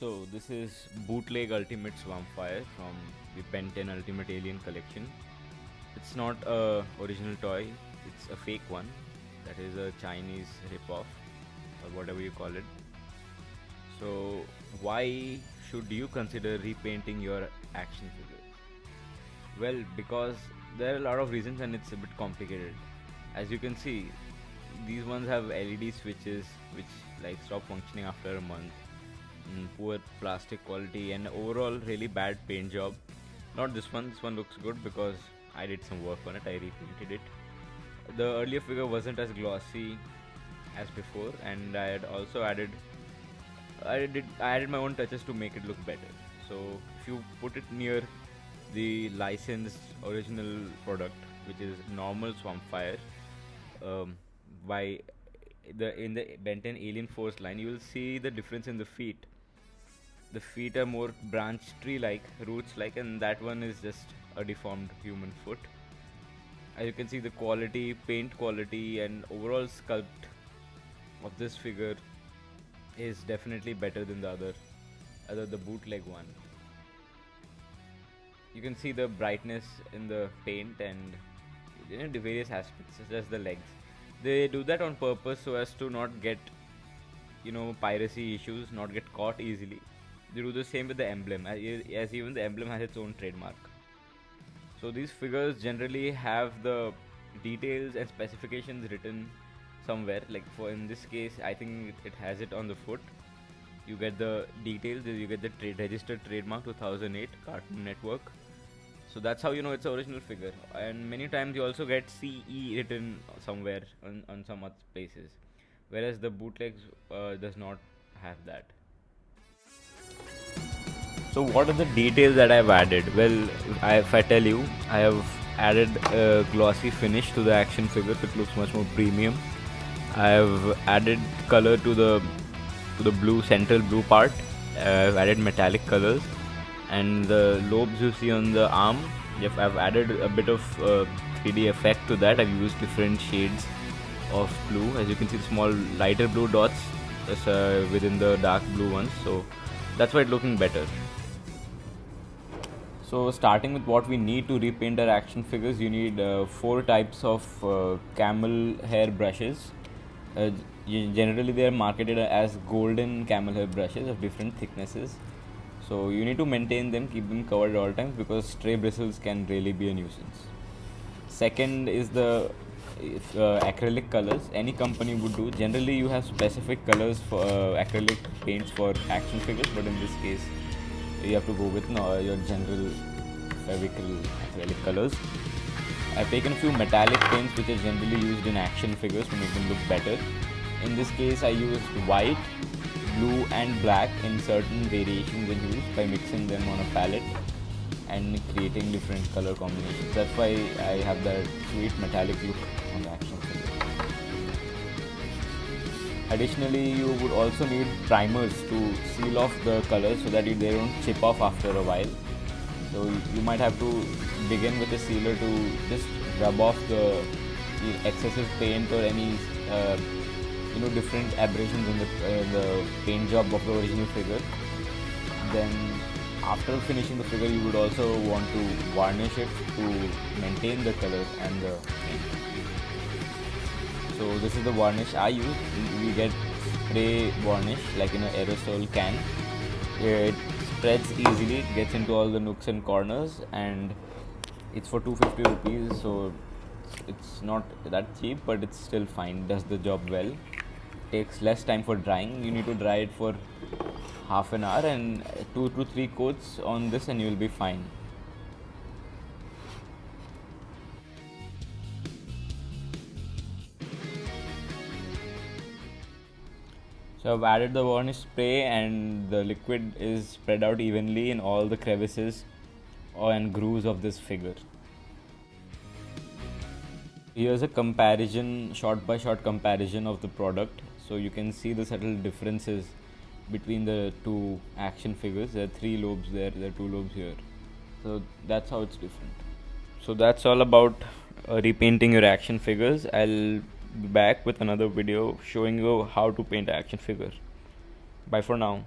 So this is Bootleg Ultimate Swampfire from the Ben 10 Ultimate Alien Collection. It's not a original toy, it's a fake one. That is a Chinese rip-off or whatever you call it. So why should you consider repainting your action figure? Well, because there are a lot of reasons and it's a bit complicated. As you can see, these ones have LED switches which stop functioning after a month. Poor plastic quality and overall really bad paint job. Not this one. This one looks good because I did some work on it. I repainted it. The earlier figure wasn't as glossy as before, and I had also I added my own touches to make it look better. So if you put it near the licensed original product, which is normal Swampfire, um, by in the Ben 10 Alien Force line, you will see the difference in the feet. The feet are more branch tree like, roots like, and that one is just a deformed human foot. As you can see, the quality, paint quality, and overall sculpt of this figure is definitely better than the the bootleg one. You can see the brightness in the paint and the various aspects, such as the legs. They do that on purpose so as to not get piracy issues, not get caught easily. They do the same with the emblem, as even the emblem has its own trademark. So these figures generally have the details and specifications written somewhere. Like for in this case, I think it has it on the foot. You get the details. You get the registered trademark 2008 Cartoon Network. So that's how you know it's an original figure. And many times you also get CE written somewhere on some other places, whereas the bootlegs does not have that. So what are the details that I've added? Well, if I tell you, I have added a glossy finish to the action figure. It looks much more premium. I have added color to the blue central blue part. I've added metallic colors, and the lobes you see on the arm, I've added a bit of 3D effect to that. I've used different shades of blue. As you can see, the small lighter blue dots within the dark blue ones. So that's why it's looking better. So starting with what we need to repaint our action figures, you need 4 types of camel hair brushes. Generally they are marketed as golden camel hair brushes of different thicknesses. So you need to maintain them, keep them covered at all times, because stray bristles can really be a nuisance. Second is the acrylic colors. Any company would do. Generally you have specific colors for acrylic paints for action figures, but in this case you have to go with your general acrylic colors. I've taken a few metallic paints which are generally used in action figures to make them look better. In this case I used white, blue and black in certain variations and hues by mixing them on a palette and creating different color combinations. That's why I have that sweet metallic look on the action figure. Additionally, you would also need primers to seal off the colors so that they don't chip off after a while. So you might have to begin with a sealer to just rub off the excessive paint or any different abrasions in the paint job of the original figure. Then after finishing the figure, you would also want to varnish it to maintain the color and the paint. So this is the varnish I use. We get spray varnish like in an aerosol can. It spreads easily, it gets into all the nooks and corners, and it's for 250 rupees, so it's not that cheap, but it's still fine, does the job well. It takes less time for drying. You need to dry it for half an hour and 2 to 3 coats on this and you will be fine. So I've added the varnish spray and the liquid is spread out evenly in all the crevices and grooves of this figure. Here's a comparison, shot by shot comparison of the product. So you can see the subtle differences between the two action figures. There are 3 lobes there are 2 lobes here. So that's how it's different. So that's all about repainting your action figures. I'll be back with another video showing you how to paint an action figure. Bye for now.